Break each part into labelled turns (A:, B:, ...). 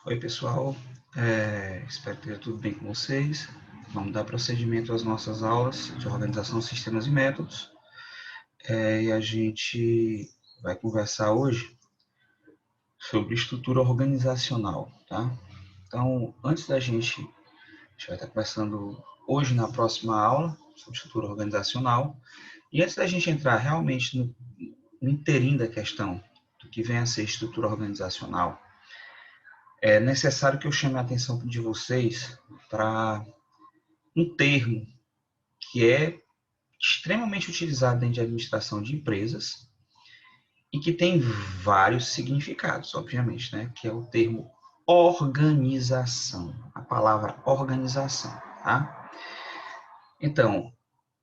A: Oi, pessoal. Espero que esteja tudo bem com vocês. Vamos dar procedimento às nossas aulas de organização, sistemas e métodos. E a gente vai conversar hoje sobre estrutura organizacional, tá? Então, antes da gente vai estar conversando hoje na próxima aula sobre estrutura organizacional. E antes da gente entrar realmente no inteirinho da questão do que vem a ser estrutura organizacional, é necessário que eu chame a atenção de vocês para um termo que é extremamente utilizado dentro de administração de empresas e que tem vários significados, obviamente, né? Que é o termo organização, a palavra organização, tá? Então,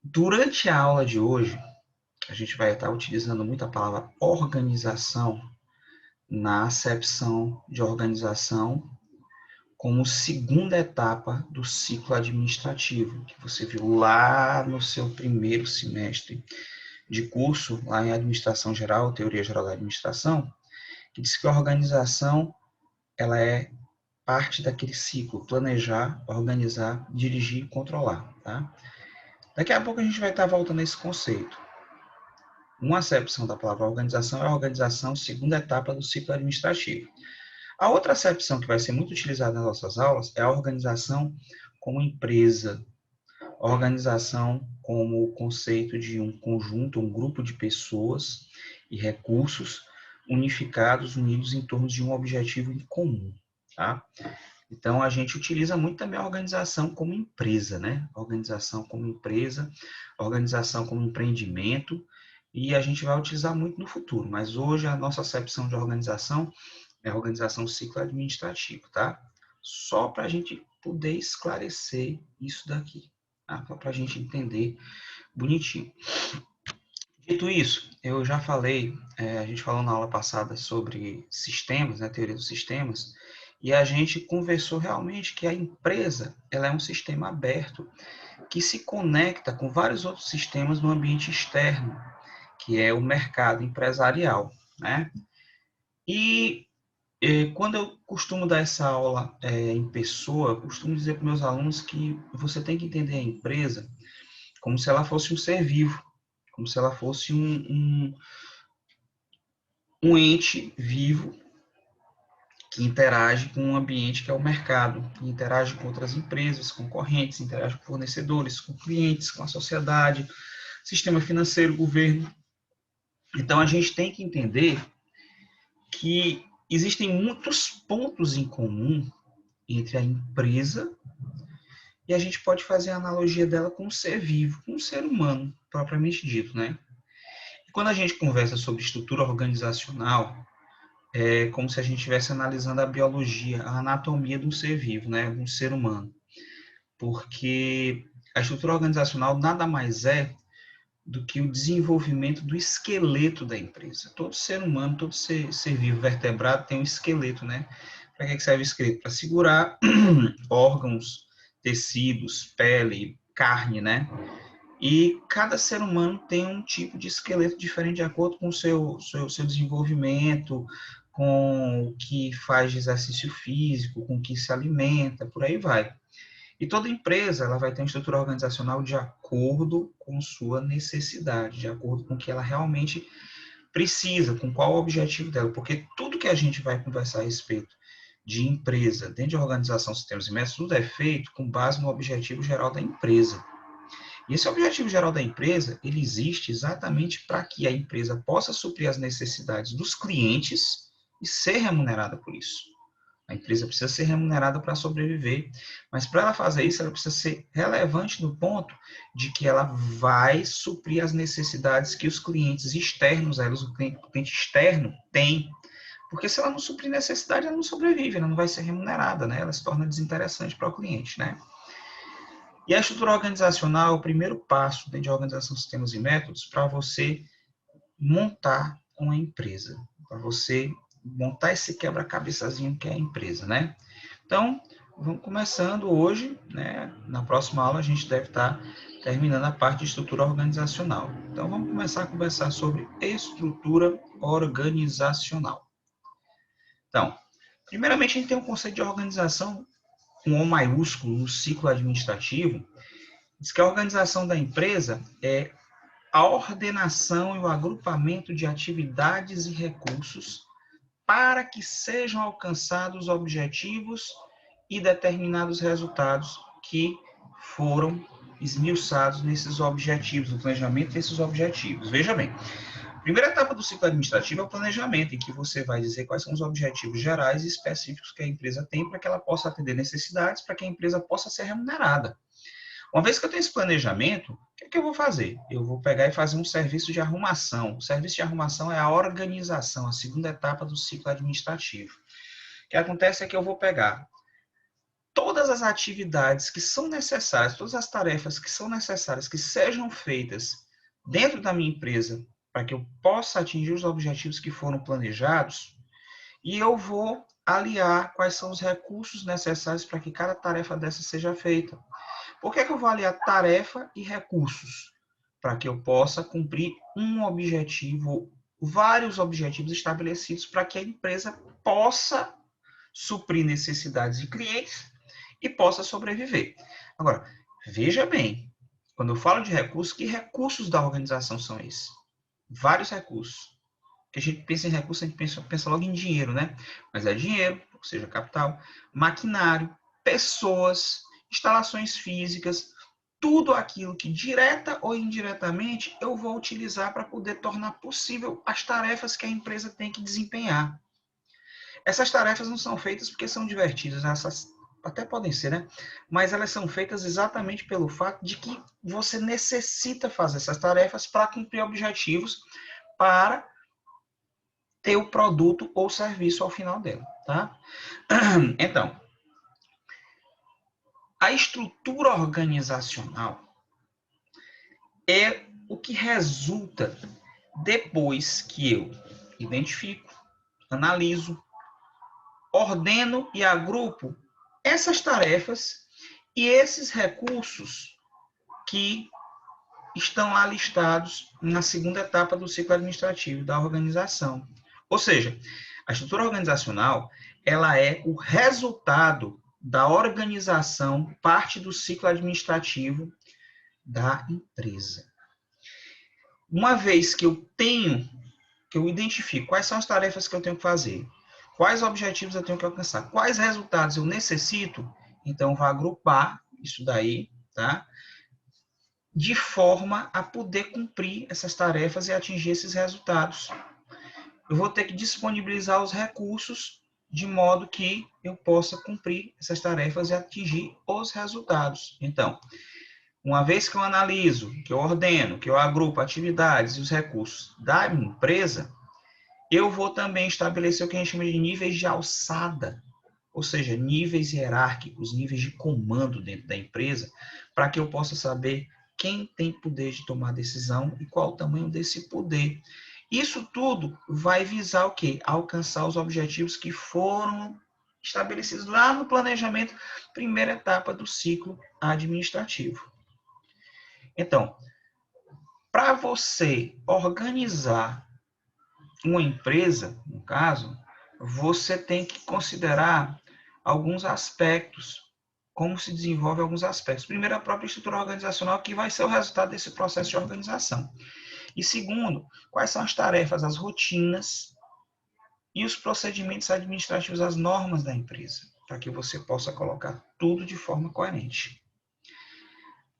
A: durante a aula de hoje, a gente vai estar utilizando muito a palavra organização na acepção de organização como segunda etapa do ciclo administrativo, que você viu lá no seu primeiro semestre de curso, lá em Administração Geral, Teoria Geral da Administração, que diz que a organização ela é parte daquele ciclo, planejar, organizar, dirigir e controlar. Tá? Daqui a pouco a gente vai estar voltando a esse conceito. Uma acepção da palavra organização é a organização, segunda etapa do ciclo administrativo. A outra acepção que vai ser muito utilizada nas nossas aulas é a organização como empresa, a organização como o conceito de um conjunto, um grupo de pessoas e recursos unificados, unidos em torno de um objetivo em comum, tá? Então, a gente utiliza muito também a organização como empresa, né? Organização como empresa, organização como empreendimento, e a gente vai utilizar muito no futuro, mas hoje a nossa acepção de organização é a organização do ciclo administrativo, tá? Só para a gente poder esclarecer isso daqui, tá? Só para a gente entender bonitinho. Dito isso, eu já falei, a gente falou na aula passada sobre sistemas, né, teoria dos sistemas, e a gente conversou realmente que a empresa ela é um sistema aberto que se conecta com vários outros sistemas no ambiente externo, que é o mercado empresarial, né? E quando eu costumo dar essa aula em pessoa, eu costumo dizer para meus alunos que você tem que entender a empresa como se ela fosse um ser vivo, como se ela fosse um ente vivo que interage com um ambiente que é o mercado, que interage com outras empresas, concorrentes, interage com fornecedores, com clientes, com a sociedade, sistema financeiro, governo. Então, a gente tem que entender que existem muitos pontos em comum entre a empresa e a gente pode fazer a analogia dela com um ser vivo, com um ser humano, propriamente dito, né? E quando a gente conversa sobre estrutura organizacional, é como se a gente estivesse analisando a biologia, a anatomia de um ser vivo, né? De um ser humano. Porque a estrutura organizacional nada mais é do que o desenvolvimento do esqueleto da empresa. Todo ser humano, todo ser vivo vertebrado tem um esqueleto, né? Para que serve o esqueleto? Para segurar órgãos, tecidos, pele, carne, né? E cada ser humano tem um tipo de esqueleto diferente de acordo com o seu desenvolvimento, com o que faz de exercício físico, com o que se alimenta, por aí vai. E toda empresa ela vai ter uma estrutura organizacional de acordo com sua necessidade, de acordo com o que ela realmente precisa, com qual o objetivo dela, porque tudo que a gente vai conversar a respeito de empresa, dentro de organização, sistemas e métodos, tudo é feito com base no objetivo geral da empresa. E esse objetivo geral da empresa, ele existe exatamente para que a empresa possa suprir as necessidades dos clientes e ser remunerada por isso. A empresa precisa ser remunerada para sobreviver, mas para ela fazer isso, ela precisa ser relevante no ponto de que ela vai suprir as necessidades que os clientes externos, o cliente externo tem. Porque se ela não suprir necessidade, ela não sobrevive, ela não vai ser remunerada, né? Ela se torna desinteressante para o cliente, né? E a estrutura organizacional é o primeiro passo dentro de organização, sistemas e métodos para você montar uma empresa, para você montar esse quebra-cabeçazinho que é a empresa, né? Então, vamos começando hoje, né? Na próxima aula a gente deve estar terminando a parte de estrutura organizacional. Então, vamos começar a conversar sobre estrutura organizacional. Então, Primeiramente, a gente tem um conceito de organização com O maiúsculo no ciclo administrativo. Diz que a organização da empresa é a ordenação e o agrupamento de atividades e recursos para que sejam alcançados objetivos e determinados resultados que foram esmiuçados nesses objetivos, no planejamento desses objetivos. Veja bem, a primeira etapa do ciclo administrativo é o planejamento, em que você vai dizer quais são os objetivos gerais e específicos que a empresa tem para que ela possa atender necessidades, para que a empresa possa ser remunerada. Uma vez que eu tenho esse planejamento, o que eu vou fazer? Eu vou pegar e fazer um serviço de arrumação. O serviço de arrumação é a organização, a segunda etapa do ciclo administrativo. O que acontece é que eu vou pegar todas as atividades que são necessárias, todas as tarefas que são necessárias, que sejam feitas dentro da minha empresa, para que eu possa atingir os objetivos que foram planejados, e eu vou aliar quais são os recursos necessários para que cada tarefa dessa seja feita. Por que eu vou aliar tarefa e recursos? Para que eu possa cumprir um objetivo, vários objetivos estabelecidos para que a empresa possa suprir necessidades de clientes e possa sobreviver. Agora, veja bem, quando eu falo de recursos, que recursos da organização são esses? Vários recursos. Que a gente pensa em recursos, a gente pensa logo em dinheiro, né? Mas é dinheiro, ou seja, capital, maquinário, pessoas, instalações físicas, tudo aquilo que direta ou indiretamente eu vou utilizar para poder tornar possível as tarefas que a empresa tem que desempenhar. Essas tarefas não são feitas porque são divertidas, essas até podem ser, né? Mas elas são feitas exatamente pelo fato de que você necessita fazer essas tarefas para cumprir objetivos, para ter o produto ou serviço ao final dela, tá? Então, a estrutura organizacional é o que resulta depois que eu identifico, analiso, ordeno e agrupo essas tarefas e esses recursos que estão lá listados na segunda etapa do ciclo administrativo da organização. Ou seja, a estrutura organizacional, ela é o resultado da organização, parte do ciclo administrativo da empresa. Uma vez que eu identifico quais são as tarefas que eu tenho que fazer, quais objetivos eu tenho que alcançar, quais resultados eu necessito, então eu vou agrupar isso daí, tá? De forma a poder cumprir essas tarefas e atingir esses resultados. Eu vou ter que disponibilizar os recursos de modo que eu possa cumprir essas tarefas e atingir os resultados. Então, uma vez que eu analiso, que eu ordeno, que eu agrupo atividades e os recursos da minha empresa, eu vou também estabelecer o que a gente chama de níveis de alçada, ou seja, níveis hierárquicos, níveis de comando dentro da empresa, para que eu possa saber quem tem poder de tomar decisão e qual o tamanho desse poder. Isso tudo vai visar o quê? Alcançar os objetivos que foram estabelecidos lá no planejamento, primeira etapa do ciclo administrativo. Então, para você organizar uma empresa, no caso, você tem que considerar alguns aspectos, como se desenvolve alguns aspectos. Primeiro, a própria estrutura organizacional, que vai ser o resultado desse processo de organização. E segundo, quais são as tarefas, as rotinas e os procedimentos administrativos, as normas da empresa, para que você possa colocar tudo de forma coerente.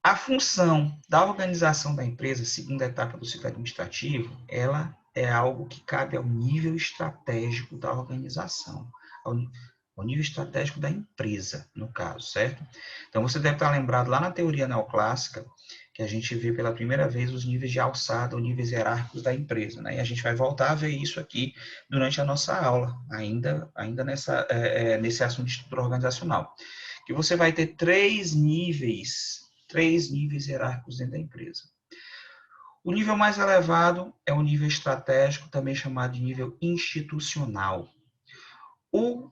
A: A função da organização da empresa, segunda etapa do ciclo administrativo, ela é algo que cabe ao nível estratégico da organização, ao nível estratégico da empresa, no caso, certo? Então, você deve estar lembrado lá na teoria neoclássica, que a gente vê pela primeira vez os níveis de alçada, ou níveis hierárquicos da empresa, né? E a gente vai voltar a ver isso aqui durante a nossa aula, ainda nesse assunto de estrutura organizacional. Que você vai ter três níveis hierárquicos dentro da empresa. O nível mais elevado é o nível estratégico, também chamado de nível institucional. O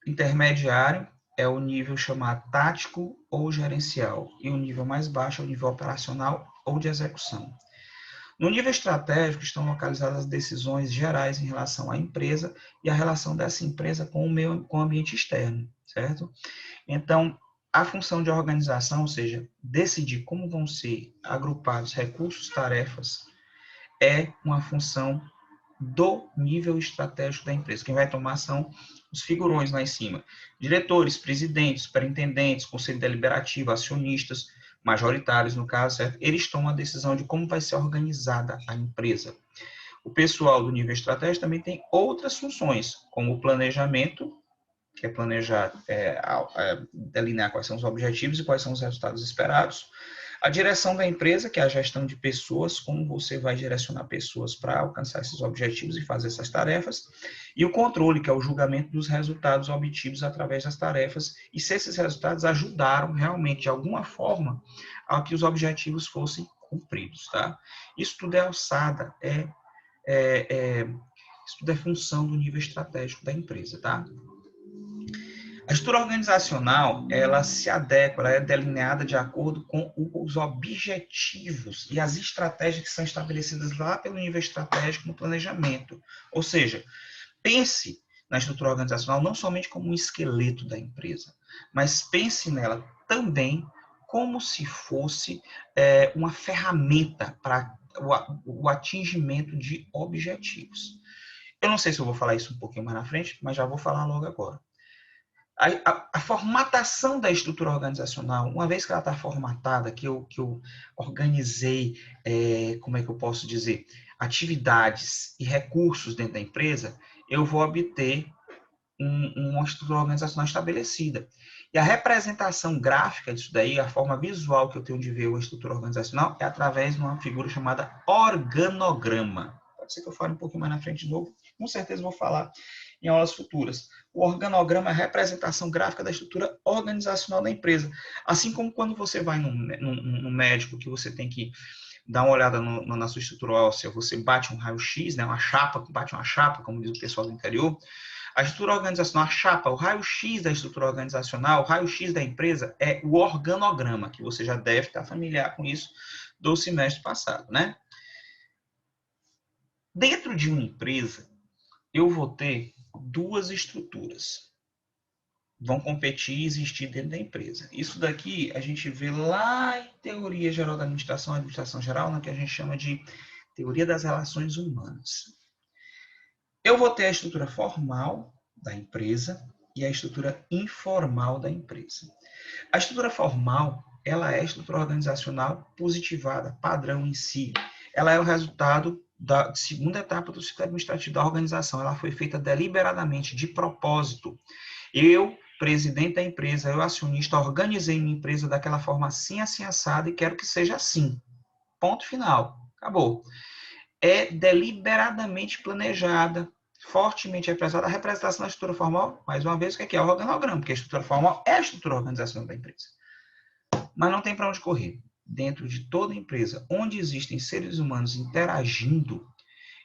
A: intermediário é o nível chamado tático ou gerencial. E o nível mais baixo é o nível operacional ou de execução. No nível estratégico estão localizadas as decisões gerais em relação à empresa e a relação dessa empresa com o ambiente externo, certo? Então, a função de organização, ou seja, decidir como vão ser agrupados recursos, tarefas, é uma função do nível estratégico da empresa. Quem vai tomar são os figurões lá em cima. Diretores, presidentes, superintendentes, conselho deliberativo, acionistas, majoritários, no caso, certo? Eles tomam a decisão de como vai ser organizada a empresa. O pessoal do nível estratégico também tem outras funções, como o planejamento, que é planejar, delinear quais são os objetivos e quais são os resultados esperados. A direção da empresa, que é a gestão de pessoas, como você vai direcionar pessoas para alcançar esses objetivos e fazer essas tarefas. E o controle, que é o julgamento dos resultados obtidos através das tarefas e se esses resultados ajudaram realmente, de alguma forma, a que os objetivos fossem cumpridos. Tá? Isso tudo é alçada, isso tudo é função do nível estratégico da empresa. Tá? A estrutura organizacional, ela se adequa, ela é delineada de acordo com os objetivos e as estratégias que são estabelecidas lá pelo nível estratégico no planejamento. Ou seja, pense na estrutura organizacional não somente como um esqueleto da empresa, mas pense nela também como se fosse uma ferramenta para o atingimento de objetivos. Eu não sei se eu vou falar isso um pouquinho mais na frente, mas já vou falar logo agora. A formatação da estrutura organizacional, uma vez que ela está formatada, que eu organizei, como é que eu posso dizer, atividades e recursos dentro da empresa, eu vou obter uma estrutura organizacional estabelecida. E a representação gráfica disso daí, a forma visual que eu tenho de ver uma estrutura organizacional, é através de uma figura chamada organograma. Pode ser que eu fale um pouquinho mais na frente de novo, com certeza vou falar em aulas futuras. O organograma é a representação gráfica da estrutura organizacional da empresa. Assim como quando você vai num médico que você tem que dar uma olhada na sua estrutura óssea, você bate um raio-x, né, bate uma chapa, como diz o pessoal do interior. A estrutura organizacional, a chapa, o raio-x da estrutura organizacional, o raio-x da empresa é o organograma, que você já deve estar familiar com isso do semestre passado, né? Dentro de uma empresa, eu vou ter duas estruturas. Vão competir e existir dentro da empresa. Isso daqui a gente vê lá em Teoria Geral da Administração Geral, né, que a gente chama de Teoria das Relações Humanas. Eu vou ter a estrutura formal da empresa e a estrutura informal da empresa. A estrutura formal, ela é a estrutura organizacional positivada, padrão em si. Ela é o resultado da segunda etapa do ciclo administrativo da organização. Ela foi feita deliberadamente, de propósito. Eu, presidente da empresa, eu, acionista, organizei minha empresa daquela forma assim, assim, assada, e quero que seja assim. Ponto final. Acabou. É deliberadamente planejada, fortemente representada. A representação da estrutura formal, mais uma vez, o que é o organograma? Porque a estrutura formal é a estrutura organizacional da empresa. Mas não tem para onde correr. Dentro de toda empresa, onde existem seres humanos interagindo,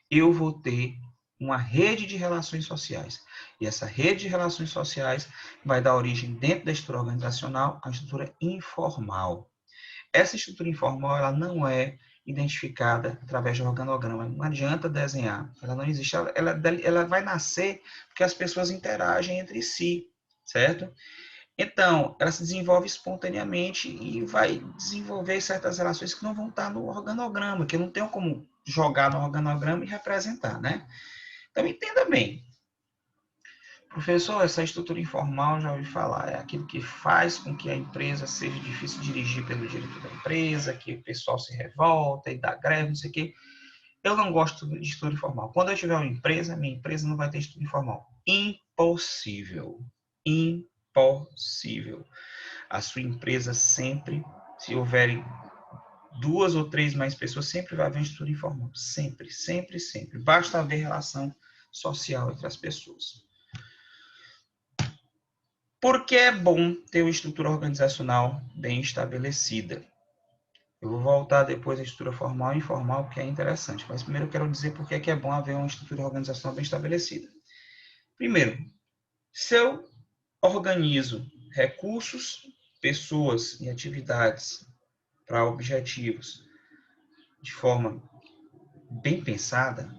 A: eu vou ter uma rede de relações sociais. E essa rede de relações sociais vai dar origem, dentro da estrutura organizacional, à estrutura informal. Essa estrutura informal, ela não é identificada através de organograma. Não adianta desenhar. Ela não existe. Ela vai nascer porque as pessoas interagem entre si, certo? Então, ela se desenvolve espontaneamente e vai desenvolver certas relações que não vão estar no organograma, que eu não tenho como jogar no organograma e representar, né? Então, entenda bem. Professor, essa estrutura informal, já ouvi falar, é aquilo que faz com que a empresa seja difícil de dirigir pelo diretor da empresa, que o pessoal se revolta e dá greve, não sei o quê. Eu não gosto de estrutura informal. Quando eu tiver uma empresa, minha empresa não vai ter estrutura informal. Impossível. Impossível. A sua empresa sempre, se houverem 2 ou 3 mais pessoas, sempre vai haver estrutura informal. Sempre, sempre, sempre. Basta haver relação social entre as pessoas. Porque é bom ter uma estrutura organizacional bem estabelecida. Eu vou voltar depois à estrutura formal e informal, porque é interessante. Mas primeiro eu quero dizer por que é bom haver uma estrutura organizacional bem estabelecida. Primeiro, se eu organizo recursos, pessoas e atividades para objetivos de forma bem pensada,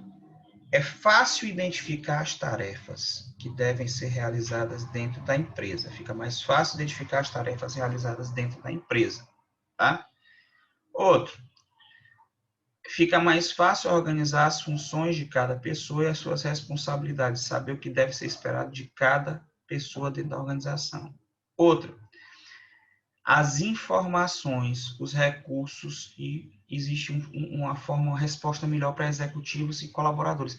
A: é fácil identificar as tarefas que devem ser realizadas dentro da empresa. Fica mais fácil identificar as tarefas realizadas dentro da empresa, tá? Outro, fica mais fácil organizar as funções de cada pessoa e as suas responsabilidades, saber o que deve ser esperado de cada pessoa dentro da organização. Outro, as informações, os recursos e existe uma forma, uma resposta melhor para executivos e colaboradores.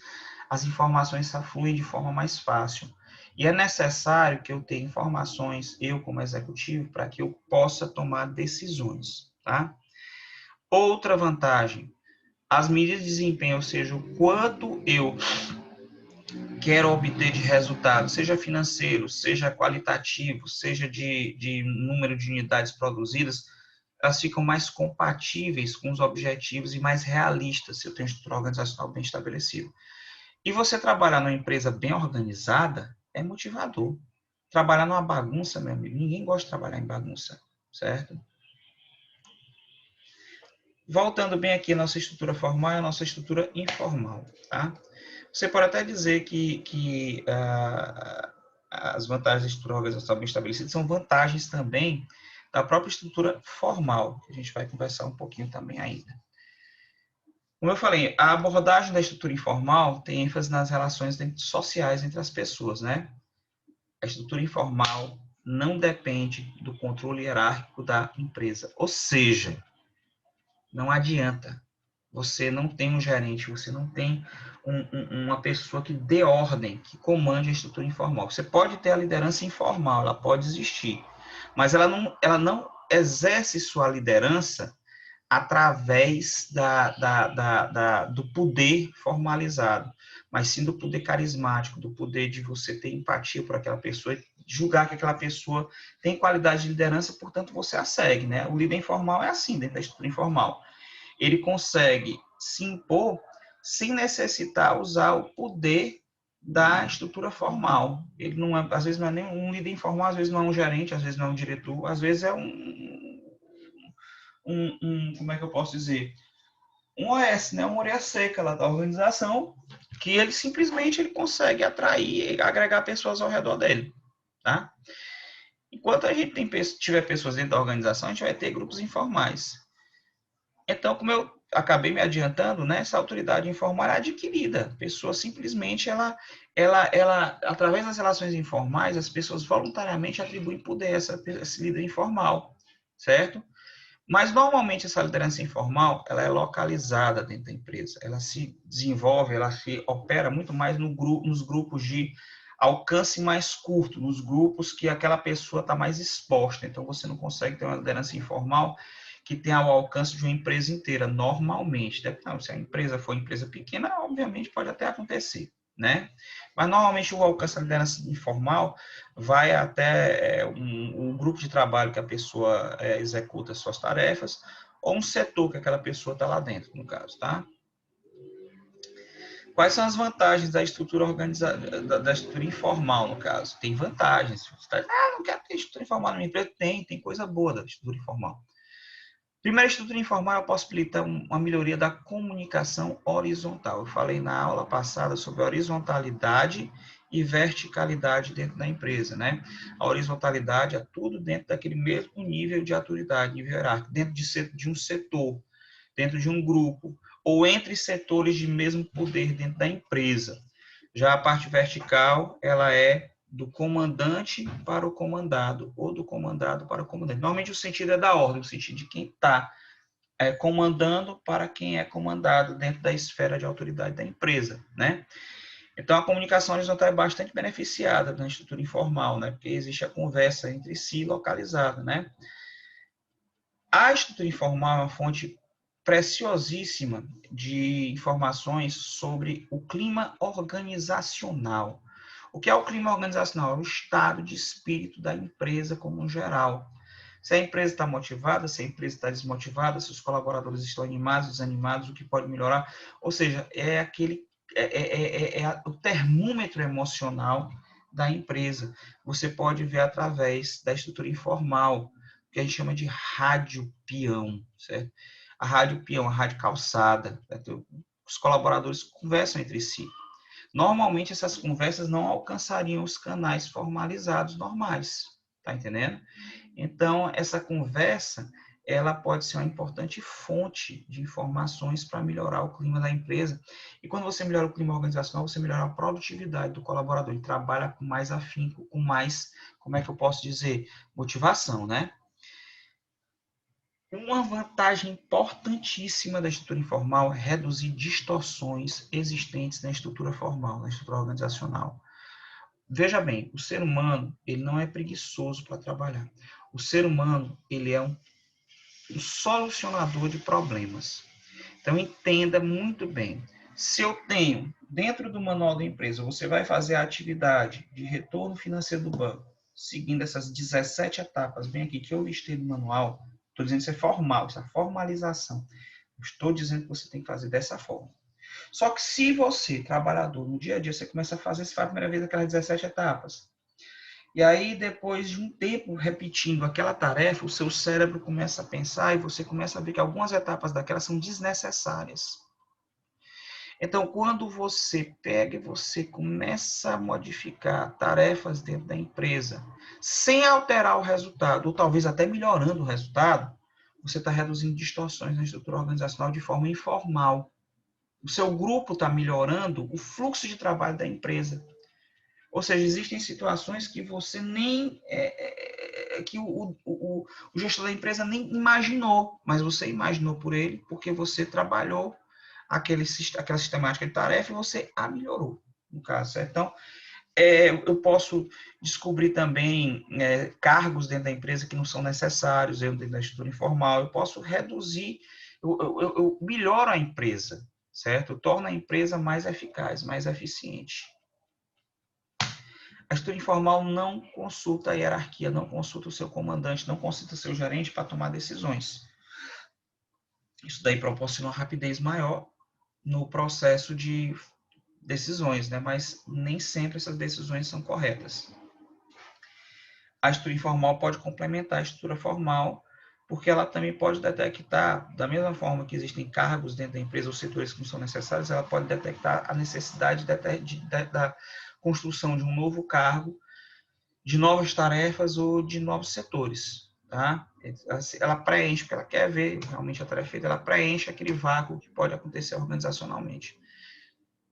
A: As informações fluem de forma mais fácil. E é necessário que eu tenha informações, eu como executivo, para que eu possa tomar decisões, tá? Outra vantagem, as medidas de desempenho, ou seja, o quanto eu quero obter de resultado, seja financeiro, seja qualitativo, seja de número de unidades produzidas, elas ficam mais compatíveis com os objetivos e mais realistas se eu tenho estrutura organizacional bem estabelecida. E você trabalhar numa empresa bem organizada é motivador. Trabalhar numa bagunça, meu amigo, ninguém gosta de trabalhar em bagunça, certo? Voltando bem aqui à nossa estrutura formal e à nossa estrutura informal, tá? Você pode até dizer que as vantagens da estrutura organizacional bem estabelecida são vantagens também da própria estrutura formal, que a gente vai conversar um pouquinho também ainda. Como eu falei, a abordagem da estrutura informal tem ênfase nas relações sociais entre as pessoas, né? A estrutura informal não depende do controle hierárquico da empresa. Ou seja, não adianta. Você não tem um gerente, você não tem uma pessoa que dê ordem, que comande a estrutura informal. Você pode ter a liderança informal, ela pode existir, mas ela não exerce sua liderança através do poder formalizado, mas sim do poder carismático, do poder de você ter empatia por aquela pessoa, julgar que aquela pessoa tem qualidade de liderança, portanto você a segue, né? O líder informal é assim, dentro da estrutura informal. Ele consegue se impor sem necessitar usar o poder da estrutura formal. Ele não é, às vezes não é nem um líder informal, às vezes não é um gerente, às vezes não é um diretor, às vezes é como é que eu posso dizer? Um OS, né? Uma orelha seca lá da organização, que ele simplesmente ele consegue atrair e agregar pessoas ao redor dele, tá? Enquanto a gente tiver pessoas dentro da organização, a gente vai ter grupos informais. Então, como eu acabei me adiantando, né, essa autoridade informal é adquirida. A pessoa simplesmente, através das relações informais, as pessoas voluntariamente atribuem poder a esse líder informal, certo? Mas, normalmente, essa liderança informal, ela é localizada dentro da empresa. Ela se desenvolve, ela se opera muito mais nos grupos de alcance mais curto, nos grupos que aquela pessoa está mais exposta. Então, você não consegue ter uma liderança informal que tenha o alcance de uma empresa inteira, normalmente. Não, se a empresa for empresa pequena, obviamente pode até acontecer, né? Mas, normalmente, o alcance da liderança informal vai até um grupo de trabalho que a pessoa executa suas tarefas, ou um setor que aquela pessoa está lá dentro, no caso, tá? Quais são as vantagens da estrutura organizada, da estrutura informal, no caso? Tem vantagens. Não quero ter estrutura informal na minha empresa. Tem coisa boa da estrutura informal. Primeiro, a estrutura informal possibilita uma melhoria da comunicação horizontal. Eu falei na aula passada sobre horizontalidade e verticalidade dentro da empresa, né? A horizontalidade é tudo dentro daquele mesmo nível de autoridade, nível hierárquico, dentro de um setor, dentro de um grupo, ou entre setores de mesmo poder dentro da empresa. Já a parte vertical, ela é do comandante para o comandado, ou do comandado para o comandante. Normalmente o sentido é da ordem, o sentido de quem está comandando para quem é comandado dentro da esfera de autoridade da empresa, né? Então, a comunicação horizontal é bastante beneficiada na estrutura informal, né? Porque existe a conversa entre si localizada, né? A estrutura informal é uma fonte preciosíssima de informações sobre o clima organizacional. O que é o clima organizacional? É o estado de espírito da empresa como um geral. Se a empresa está motivada, se a empresa está desmotivada, se os colaboradores estão animados, desanimados, o que pode melhorar. Ou seja, o termômetro emocional da empresa. Você pode ver através da estrutura informal, que a gente chama de rádio peão, certo? A rádio peão, a rádio calçada, certo? os colaboradores conversam entre si. Normalmente, essas conversas não alcançariam os canais formalizados normais, tá entendendo? Então, essa conversa, ela pode ser uma importante fonte de informações para melhorar o clima da empresa. E quando você melhora o clima organizacional, você melhora a produtividade do colaborador. Ele trabalha com mais afinco, com mais, como é que eu posso dizer, motivação, né? Uma vantagem importantíssima da estrutura informal é reduzir distorções existentes na estrutura formal, na estrutura organizacional. Veja bem, o ser humano, ele não é preguiçoso para trabalhar. O ser humano, ele é um solucionador de problemas. Então, entenda muito bem. Se eu tenho, dentro do manual da empresa, você vai fazer a atividade de retorno financeiro do banco, seguindo essas 17 etapas, bem aqui, que eu listei no manual, estou dizendo que isso é formal, isso é formalização. Estou dizendo que você tem que fazer dessa forma. Só que se você, trabalhador, no dia a dia, você começa a fazer, você faz a primeira vez aquelas 17 etapas. E aí, depois de um tempo repetindo aquela tarefa, o seu cérebro começa a pensar e você começa a ver que algumas etapas daquelas são desnecessárias. Então, quando você pega e você começa a modificar tarefas dentro da empresa, sem alterar o resultado, ou talvez até melhorando o resultado, você está reduzindo distorções na estrutura organizacional de forma informal. O seu grupo está melhorando o fluxo de trabalho da empresa. Ou seja, existem situações que você nem que o gestor da empresa nem imaginou, mas você imaginou por ele, porque você trabalhou aquela sistemática de tarefa e você a melhorou, no caso. Certo? Então, eu posso descobrir também cargos dentro da empresa que não são necessários dentro da estrutura informal, eu posso reduzir, eu melhoro a empresa, certo? Eu torno a empresa mais eficaz, mais eficiente. A estrutura informal não consulta a hierarquia, não consulta o seu comandante, não consulta o seu gerente para tomar decisões. Isso daí proporciona uma rapidez maior no processo de decisões, né? Mas nem sempre essas decisões são corretas. A estrutura informal pode complementar a estrutura formal, porque ela também pode detectar, da mesma forma que existem cargos dentro da empresa ou setores que não são necessários, ela pode detectar a necessidade da construção de um novo cargo, de novas tarefas ou de novos setores. Tá? Ela preenche, porque ela quer ver realmente a tarefa feita, ela preenche aquele vácuo que pode acontecer organizacionalmente.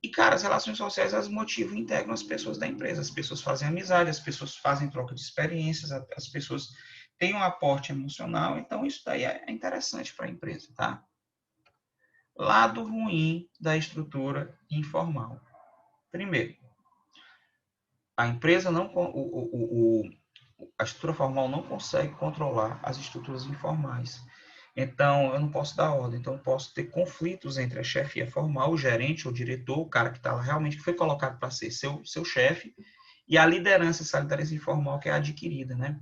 A: E, cara, as relações sociais, elas motivam e integram as pessoas da empresa. As pessoas fazem amizade, as pessoas fazem troca de experiências, as pessoas têm um aporte emocional. Então, isso daí é interessante para a empresa, tá? Lado ruim da estrutura informal. Primeiro, a empresa não... a estrutura formal não consegue controlar as estruturas informais. Então, eu não posso dar ordem. Então, eu posso ter conflitos entre a chefia formal, o gerente, o diretor, o cara que está lá realmente, que foi colocado para ser seu chefe, e a liderança, essa liderança informal que é adquirida, né?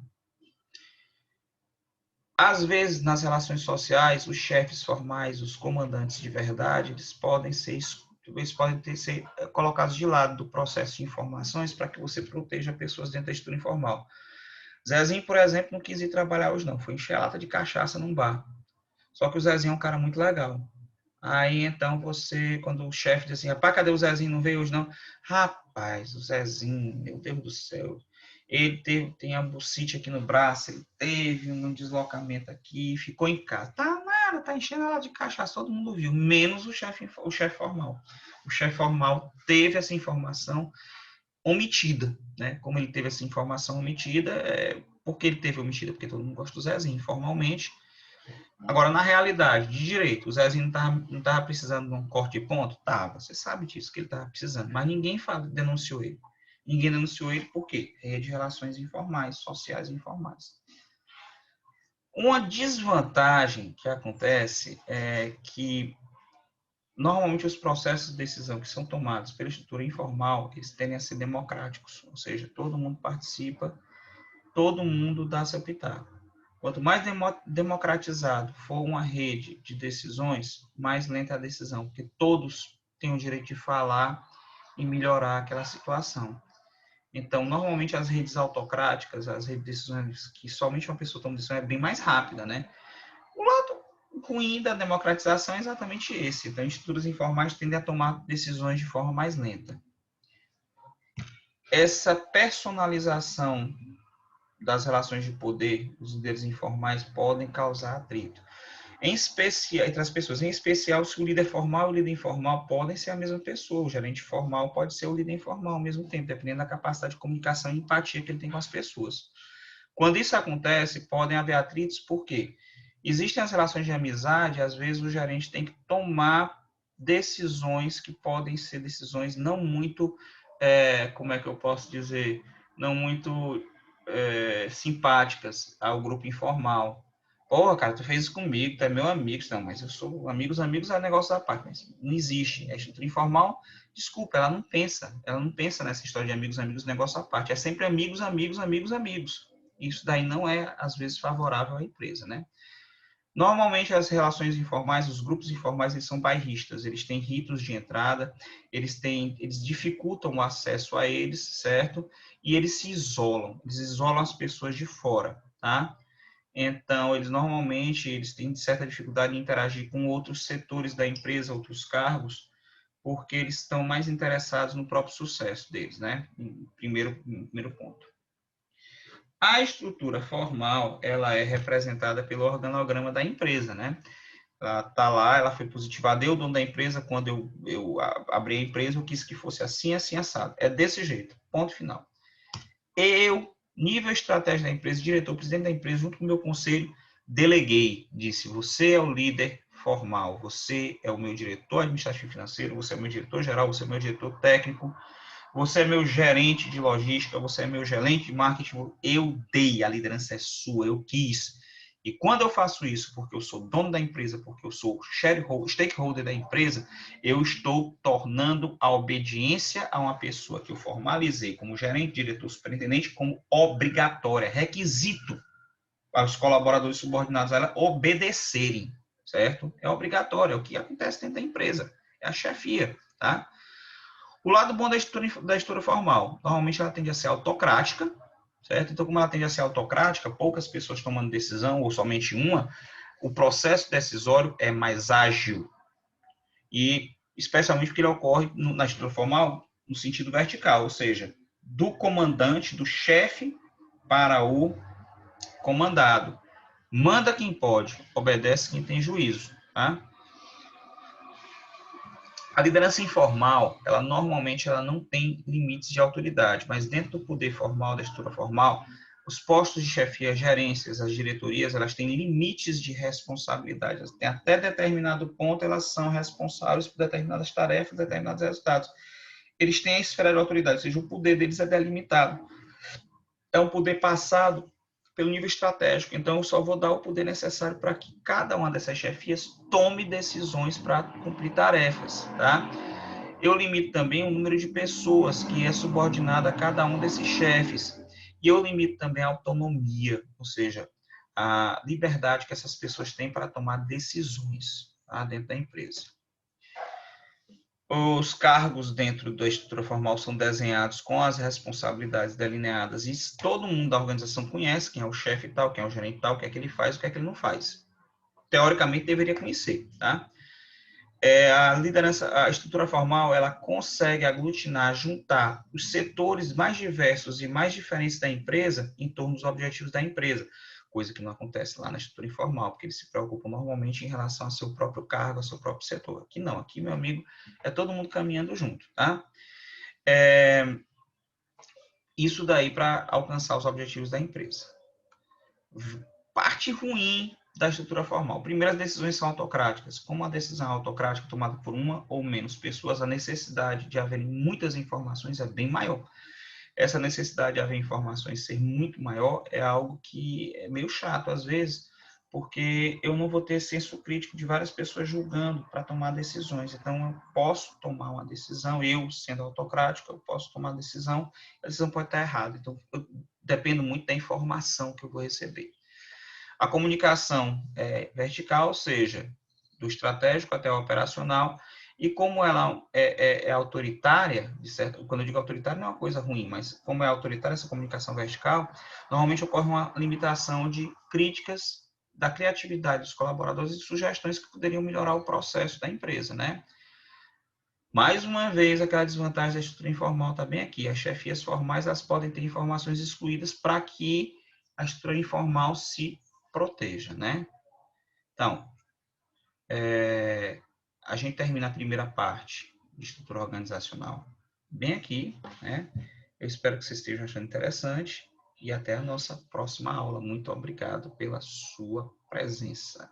A: Às vezes, nas relações sociais, os chefes formais, os comandantes de verdade, eles podem ser colocados de lado do processo de informações para que você proteja pessoas dentro da estrutura informal. Zezinho, por exemplo, não quis ir trabalhar hoje, não. Foi encher a lata de cachaça num bar. Só que o Zezinho é um cara muito legal. Aí, então, quando o chefe diz assim, rapaz, cadê o Zezinho? Não veio hoje, não? Rapaz, o Zezinho, meu Deus do céu. Ele tem a bucite aqui no braço, ele teve um deslocamento aqui, ficou em casa. Tá nada, tá enchendo ela de cachaça, todo mundo viu, menos o chefe formal. O chefe formal teve essa informação omitida, né? Como ele teve essa informação omitida, porque ele teve omitida, porque todo mundo gosta do Zezinho, informalmente. Agora, na realidade, de direito, o Zezinho não estava precisando de um corte de ponto? Tava, você sabe disso, que ele estava precisando, mas ninguém denunciou ele. Ninguém denunciou ele por quê? Rede de relações informais, sociais informais. Uma desvantagem que acontece é que normalmente os processos de decisão que são tomados pela estrutura informal, eles tendem a ser democráticos, ou seja, todo mundo participa, todo mundo dá seu pitaco. Quanto mais democratizado for uma rede de decisões, mais lenta é a decisão, porque todos têm o direito de falar e melhorar aquela situação. Então, normalmente as redes autocráticas, as redes de decisões que somente uma pessoa toma decisão é bem mais rápida, né? O lado ruim da democratização é exatamente esse. Então, estruturas informais tendem a tomar decisões de forma mais lenta. Essa personalização das relações de poder, os líderes informais podem causar atrito. Em especial, entre as pessoas, em especial se o líder formal e o líder informal podem ser a mesma pessoa. O gerente formal pode ser o líder informal ao mesmo tempo, dependendo da capacidade de comunicação e empatia que ele tem com as pessoas. Quando isso acontece, podem haver atritos, por quê? Existem as relações de amizade, às vezes o gerente tem que tomar decisões que podem ser decisões não muito, como é que eu posso dizer, não muito simpáticas ao grupo informal. Porra, cara, tu fez isso comigo, tu é meu amigo. Não, mas eu sou amigos é negócio da parte, mas não existe. A estrutura informal, desculpa, ela não pensa nessa história de amigos, negócio à parte. É sempre amigos. Isso daí não é, às vezes, favorável à empresa, né? Normalmente, as relações informais, os grupos informais, eles são bairristas, eles têm ritos de entrada, eles dificultam o acesso a eles, certo? E eles isolam as pessoas de fora, tá? Então, eles têm certa dificuldade em interagir com outros setores da empresa, outros cargos, porque eles estão mais interessados no próprio sucesso deles, né? Primeiro ponto. A estrutura formal, ela é representada pelo organograma da empresa, né? Ela está lá, ela foi positivada. Eu, dono da empresa, quando eu abri a empresa, eu quis que fosse assim, assim, assado. É desse jeito, ponto final. Eu, nível estratégia da empresa, diretor, presidente da empresa, junto com o meu conselho, deleguei, disse, você é o líder formal, você é o meu diretor administrativo financeiro, você é o meu diretor geral, você é o meu diretor técnico, você é meu gerente de logística, você é meu gerente de marketing. Eu dei, a liderança é sua, eu quis. E quando eu faço isso, porque eu sou dono da empresa, porque eu sou stakeholder da empresa, eu estou tornando a obediência a uma pessoa que eu formalizei como gerente, diretor, superintendente, como obrigatória, requisito para os colaboradores subordinados a ela obedecerem, certo? É obrigatório, é o que acontece dentro da empresa, é a chefia, tá? O lado bom da estrutura formal, normalmente ela tende a ser autocrática, certo? Então, como ela tende a ser autocrática, poucas pessoas tomando decisão, ou somente uma, o processo decisório é mais ágil. E, especialmente porque ele ocorre na estrutura formal no sentido vertical, ou seja, do comandante, do chefe para o comandado. Manda quem pode, obedece quem tem juízo, tá? A liderança informal, ela normalmente não tem limites de autoridade, mas dentro do poder formal, da estrutura formal, os postos de chefia, gerências, as diretorias, elas têm limites de responsabilidade. Elas têm até determinado ponto, elas são responsáveis por determinadas tarefas, determinados resultados. Eles têm a esfera de autoridade, ou seja, o poder deles é delimitado. É um poder passado pelo nível estratégico. Então, eu só vou dar o poder necessário para que cada uma dessas chefias tome decisões para cumprir tarefas, tá? Eu limito também o número de pessoas que é subordinado a cada um desses chefes. E eu limito também a autonomia, ou seja, a liberdade que essas pessoas têm para tomar decisões, tá, dentro da empresa. Os cargos dentro da estrutura formal são desenhados com as responsabilidades delineadas e todo mundo da organização conhece quem é o chefe tal, quem é o gerente tal, o que é que ele faz, o que é que ele não faz. Teoricamente, deveria conhecer, tá? A liderança, a estrutura formal, ela consegue aglutinar, juntar os setores mais diversos e mais diferentes da empresa em torno dos objetivos da empresa, coisa que não acontece lá na estrutura informal, porque eles se preocupam normalmente em relação ao seu próprio cargo, ao seu próprio setor. Aqui não, aqui, meu amigo, é todo mundo caminhando junto, tá? Isso daí para alcançar os objetivos da empresa. Parte ruim da estrutura formal. Primeiro, as decisões são autocráticas. Como a decisão é autocrática tomada por uma ou menos pessoas, a necessidade de haver muitas informações é bem maior. Essa necessidade de haver informações ser muito maior é algo que é meio chato às vezes, porque eu não vou ter senso crítico de várias pessoas julgando para tomar decisões. Então, eu posso tomar uma decisão, eu sendo autocrático, eu posso tomar a decisão pode estar errada. Então, eu dependo muito da informação que eu vou receber. A comunicação é vertical, ou seja, do estratégico até o operacional, e como ela é autoritária, de certo, quando eu digo autoritária não é uma coisa ruim, mas como é autoritária essa comunicação vertical, normalmente ocorre uma limitação de críticas da criatividade dos colaboradores e sugestões que poderiam melhorar o processo da empresa, né? Mais uma vez, aquela desvantagem da estrutura informal está bem aqui. As chefias formais elas podem ter informações excluídas para que a estrutura informal se proteja, né? Então, a gente termina a primeira parte de estrutura organizacional bem aqui, né? Eu espero que vocês estejam achando interessante e até a nossa próxima aula. Muito obrigado pela sua presença.